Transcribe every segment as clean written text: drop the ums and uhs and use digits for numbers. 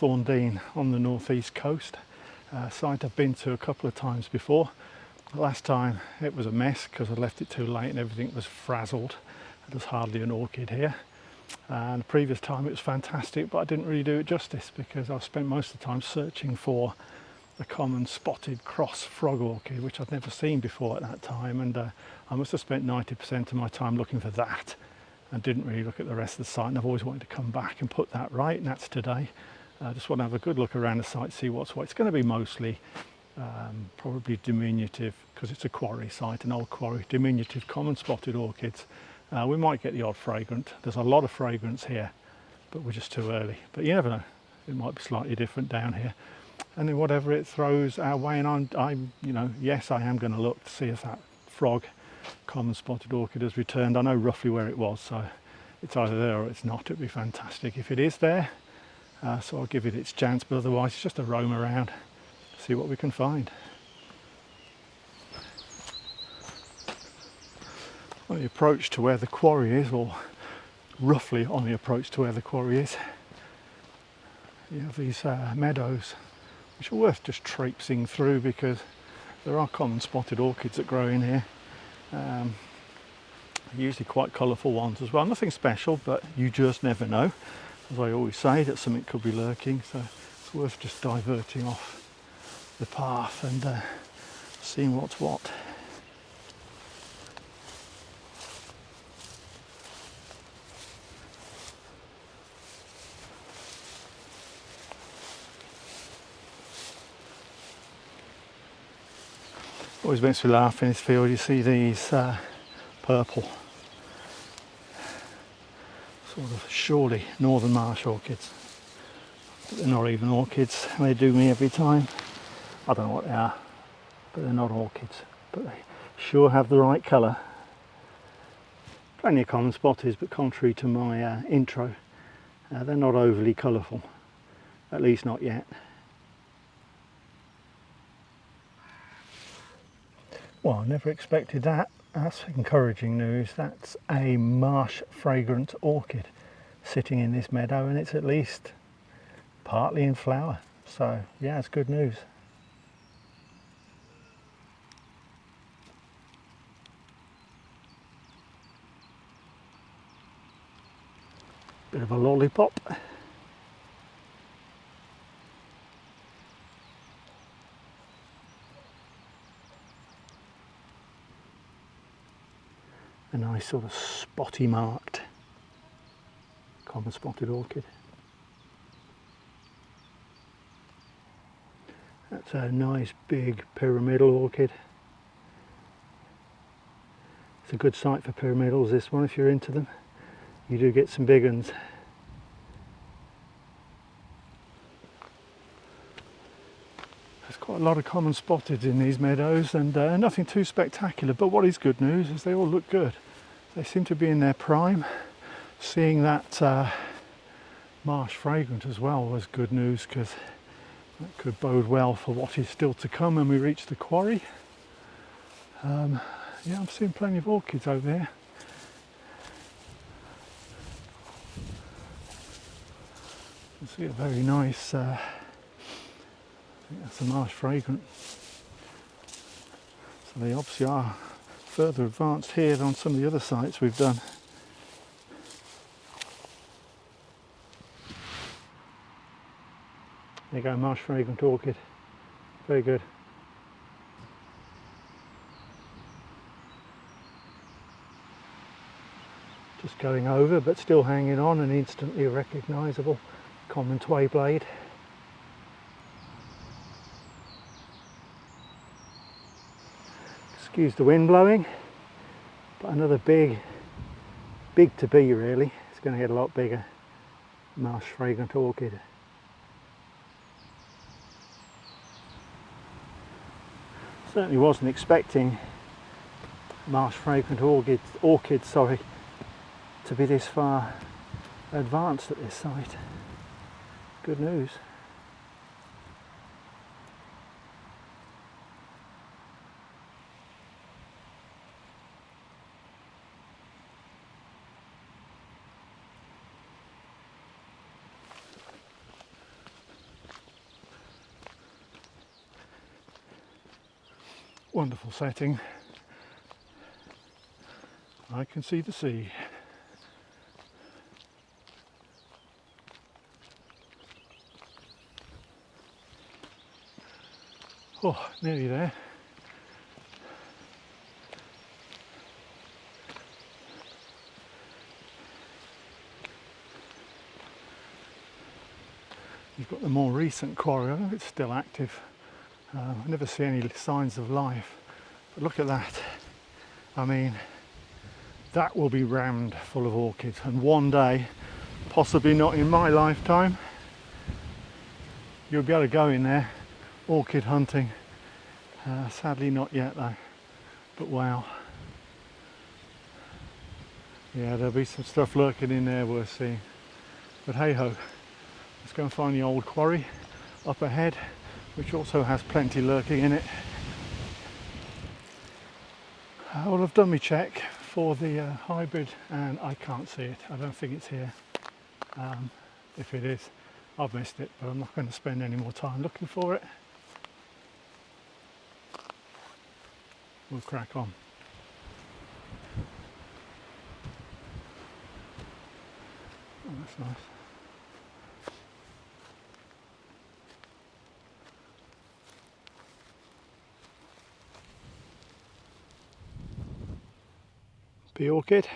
Hawthorn Dene on the northeast coast. Site I've been to a couple of times before. The last time it was a mess because I left it too late and everything was frazzled. There's hardly an orchid here. And the previous time it was fantastic, but I didn't really do it justice because I spent most of the time searching for the common spotted cross frog orchid, which I'd never seen before at that time, and I must have spent 90% of my time looking for that and didn't really look at the rest of the site, and I've always wanted to come back and put that right, and that's today. I just want to have a good look around the site, see what's what. It's going to be mostly probably diminutive, because it's a quarry site, an old quarry, diminutive common spotted orchids. We might get the odd fragrant. There's a lot of fragrance here, but we're just too early. But you never know, it might be slightly different down here. And then whatever it throws our way, and I'm yes, I am going to look to see if that frog common spotted orchid has returned. I know roughly where it was, so it's either there or it's not. It'd be fantastic if it is there, so I'll give it its chance, but otherwise it's just a roam around, see what we can find. On the approach to where the quarry is, or roughly on the approach to where the quarry is, you have these meadows, which are worth just traipsing through because there are common spotted orchids that grow in here. Usually quite colourful ones as well. Nothing special, but you just never know. As I always say, that something could be lurking, so it's worth just diverting off the path and seeing what's what. Always makes me laugh in this field. You see these purple, sort of surely northern marsh orchids. But they're not even orchids. They do me every time. I don't know what they are, but they're not orchids. But they sure have the right colour. Plenty of common spotties, but contrary to my intro, they're not overly colourful. At least not yet. Well, I never expected that. That's encouraging news. That's a Marsh fragrant orchid sitting in this meadow, and it's at least partly in flower. So yeah, it's good news. Bit of a lollipop. A nice sort of spotty marked common spotted orchid. That's a nice big pyramidal orchid. It's a good site for pyramidals, this one, if you're into them. You do get some big ones. There's quite a lot of common spotted in these meadows, and nothing too spectacular, but what is good news is they all look good. They seem to be in their prime. Seeing that Marsh fragrant as well was good news, because that could bode well for what is still to come when we reach the quarry. Yeah, I'm seeing plenty of orchids over there. You can see a very nice, I think that's a Marsh fragrant. So they obviously are further advanced here than on some of the other sites we've done. There you go, Marsh fragrant orchid. Very good. Just going over, but still hanging on, and instantly recognisable common Twayblade. Excuse the wind blowing, but another big to be really. It's going to get a lot bigger. Marsh fragrant orchid. Certainly wasn't expecting Marsh fragrant orchid, sorry, to be this far advanced at this site. Good news. Wonderful setting. I can see the sea. Oh, nearly there. You've got the more recent quarry. I don't know if it's still active. I never see any signs of life. But look at that. I mean, that will be rammed full of orchids. And one day, possibly not in my lifetime, you'll be able to go in there orchid hunting. Sadly not yet though. But wow. Yeah, there'll be some stuff lurking in there worth seeing. But hey ho. Let's go and find the old quarry up ahead, which also has plenty lurking in it. Well, I've done my check for the hybrid and I can't see it. I don't think it's here. If it is, I've missed it, but I'm not going to spend any more time looking for it. We'll crack on. Oh, that's nice. The orchid.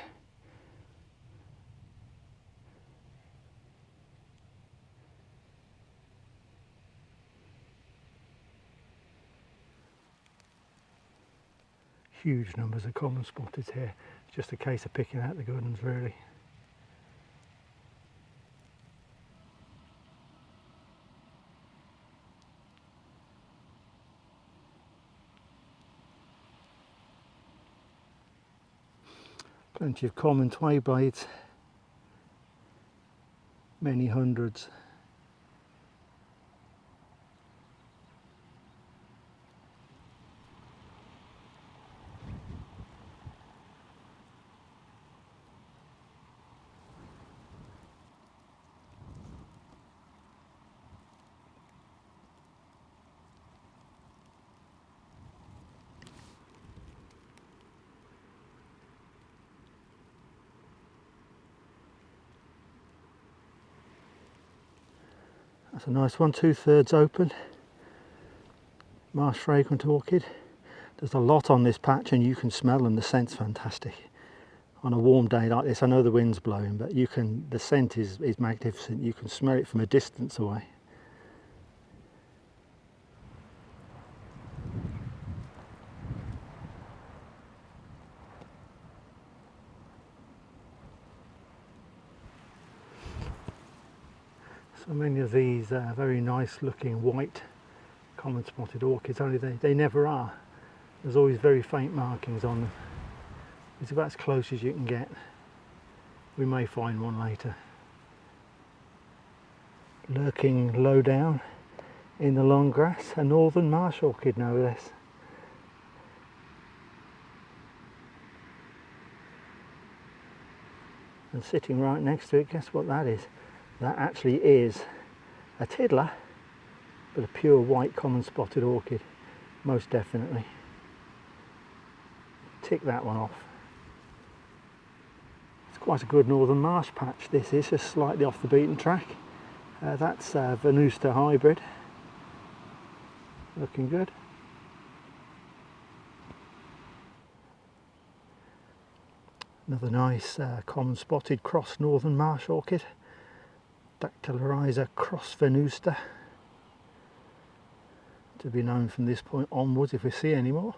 Huge numbers of common spotted here. It's just a case of picking out the good ones really. Plenty of common Twayblades, many hundreds. That's a nice one, 2/3 open. Marsh Fragrant orchid. There's a lot on this patch and you can smell them, the scent's fantastic. On a warm day like this, I know the wind's blowing, but the scent is magnificent. You can smell it from a distance away. So many of these very nice looking white common spotted orchids, only they never are. There's always very faint markings on them. It's about as close as you can get. We may find one later. Lurking low down in the long grass, a northern marsh orchid no less. And sitting right next to it, guess what that is? That actually is a tiddler, but a pure white common spotted orchid, most definitely. Tick that one off. It's quite a good northern marsh patch this is, just slightly off the beaten track. That's Venusta hybrid, looking good. Another nice common spotted cross northern marsh orchid. Dactylorhiza cross Venusta, to be known from this point onwards, if we see any more,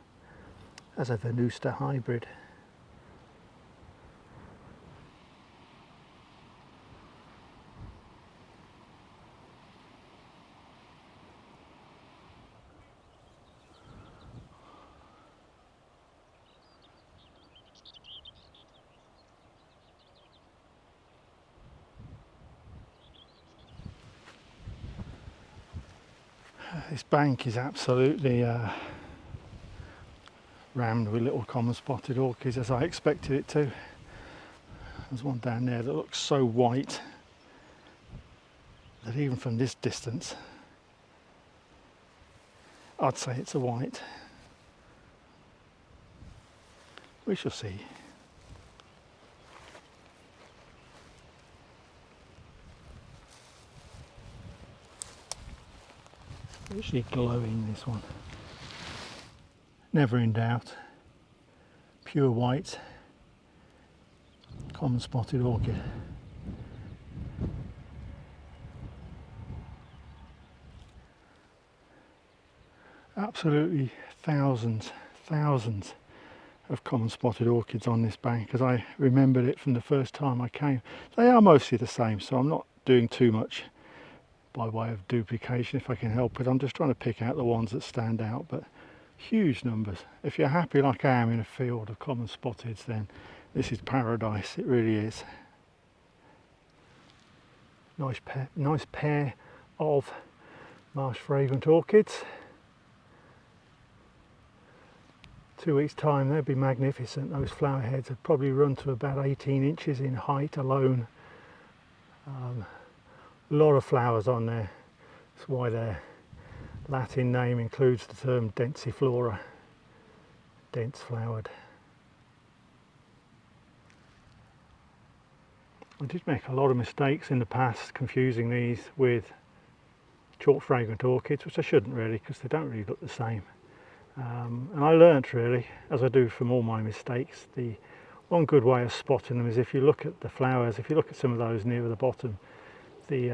as a Venusta hybrid. This bank is absolutely rammed with little common spotted orchids, as I expected it to. There's one down there that looks so white that even from this distance I'd say it's a white. We shall see. Actually glowing, this one. Never in doubt. Pure white, common spotted orchid. Absolutely thousands of common spotted orchids on this bank, as I remembered it from the first time I came. They are mostly the same, so I'm not doing too much by way of duplication if I can help it. I'm just trying to pick out the ones that stand out, but huge numbers. If you're happy like I am in a field of common spotted, then this is paradise. It really is. Nice pair of Marsh fragrant orchids. 2 weeks time they'd be magnificent. Those flower heads would probably run to about 18 inches in height alone. A lot of flowers on there. That's why their Latin name includes the term densiflora, dense flowered. I did make a lot of mistakes in the past confusing these with chalk fragrant orchids, which I shouldn't really, because they don't really look the same. And I learnt really, as I do from all my mistakes, the one good way of spotting them is if you look at the flowers, if you look at some of those near the bottom, the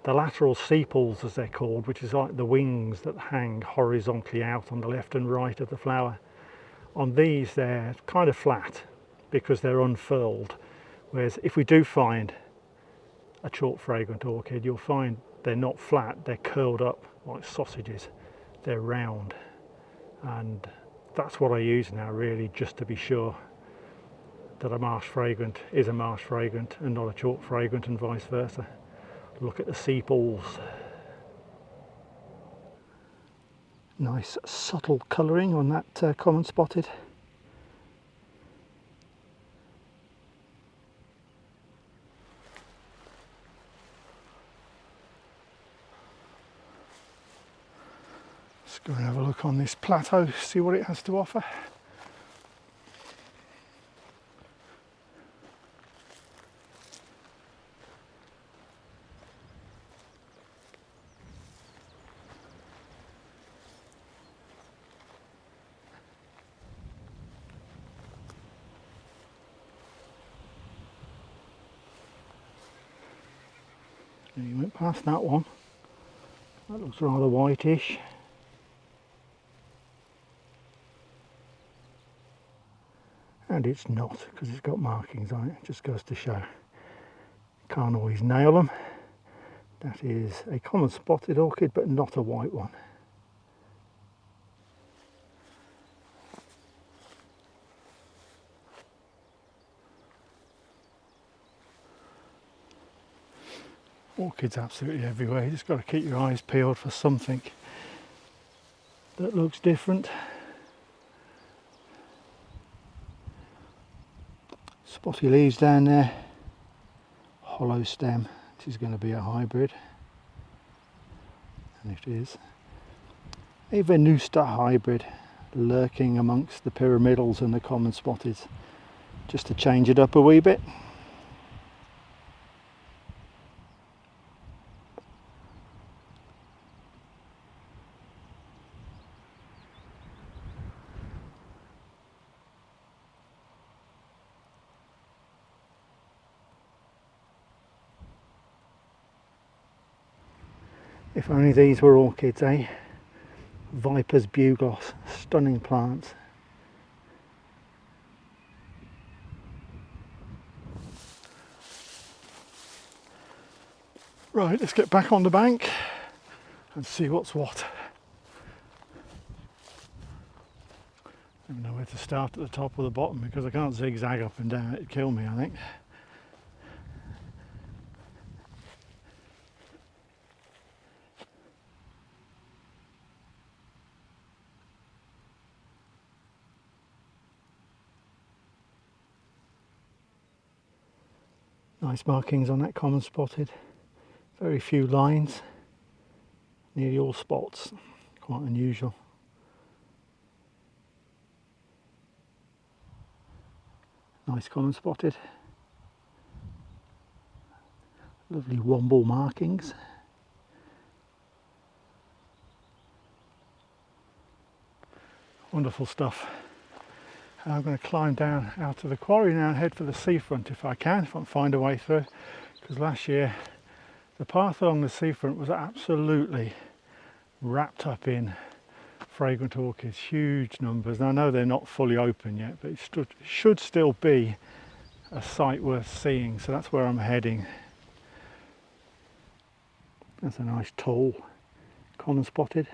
lateral sepals, as they're called, which is like the wings that hang horizontally out on the left and right of the flower. On these they're kind of flat because they're unfurled, whereas if we do find a chalk fragrant orchid, you'll find they're not flat, they're curled up like sausages, they're round. And that's what I use now really, just to be sure that a marsh fragrant is a marsh fragrant and not a chalk fragrant, and vice versa. Look at the sepals. Nice subtle colouring on that common spotted. Let's go and have a look on this plateau, see what it has to offer. You went past that one. That looks rather whitish. And it's not, because it's got markings on it. It just goes to show. Can't always nail them. That is a common spotted orchid, but not a white one. Orchids absolutely everywhere. You just got to keep your eyes peeled for something that looks different. Spotty leaves down there. Hollow stem. This is going to be a hybrid. And it is. A Venusta hybrid lurking amongst the pyramidals and the common spotted. Just to change it up a wee bit. If only these were orchids, eh? Viper's bugloss, stunning plants. Right, let's get back on the bank and see what's what. I don't know where to start, at the top or the bottom, because I can't zigzag up and down, it'd kill me I think. Nice markings on that common spotted. Very few lines, nearly all spots, quite unusual. nice common spotted. Lovely womble markings. Wonderful stuff. I'm going to climb down out to the quarry now and head for the seafront if I can find a way through, because last year the path along the seafront was absolutely wrapped up in fragrant orchids, huge numbers. And I know they're not fully open yet, but it should still be a sight worth seeing, so that's where I'm heading. That's a nice tall common spotted.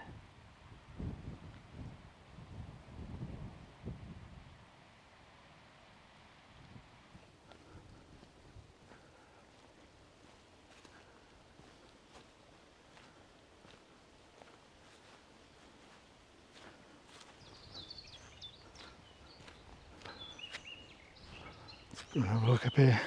Let's have a look up here.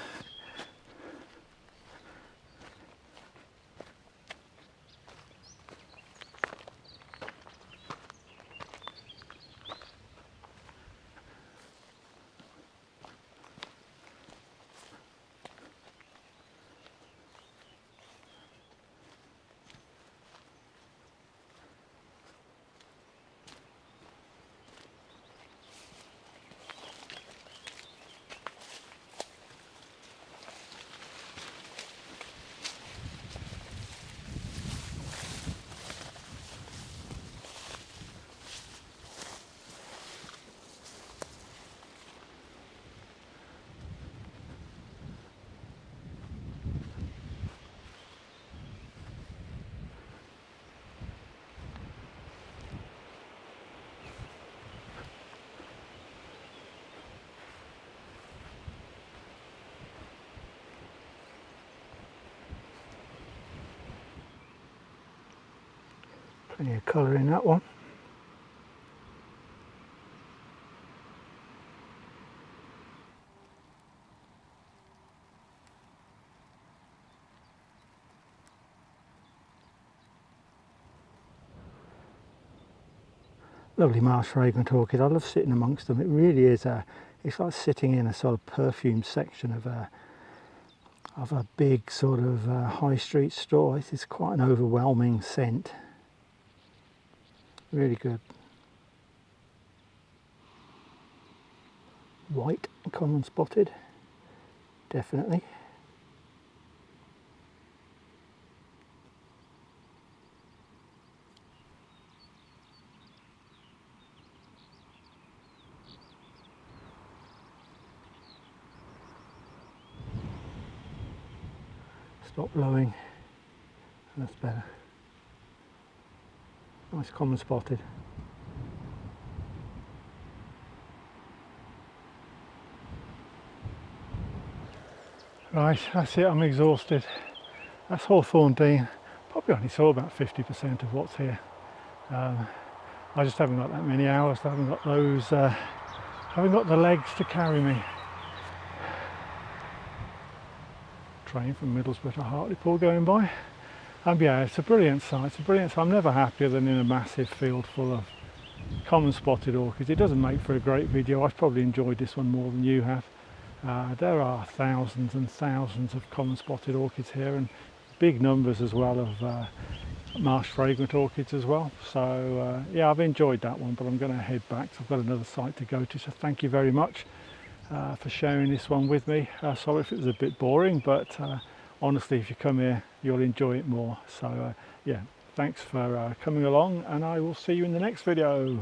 Plenty of colour in that one. Lovely marsh fragrant orchid. I love sitting amongst them. It really is it's like sitting in a sort of perfumed section of a big sort of high street store. It's quite an overwhelming scent. Really good. White common spotted, definitely. Stop blowing, that's better. Nice common spotted. Right, that's it, I'm exhausted. That's Hawthorn Dene. Probably only saw about 50% of what's here. I just haven't got that many hours, I haven't got those, haven't got the legs to carry me. Train from Middlesbrough to Hartlepool going by. Yeah, it's a brilliant sight, it's a brilliant sight. I'm never happier than in a massive field full of common spotted orchids. It doesn't make for a great video. I've probably enjoyed this one more than you have. There are thousands and thousands of common spotted orchids here, and big numbers as well of marsh fragrant orchids as well. So yeah, I've enjoyed that one, but I'm going to head back. So I've got another site to go to, so thank you very much for sharing this one with me. Sorry if it was a bit boring, but honestly, if you come here, you'll enjoy it more. So yeah, thanks for coming along, and I will see you in the next video.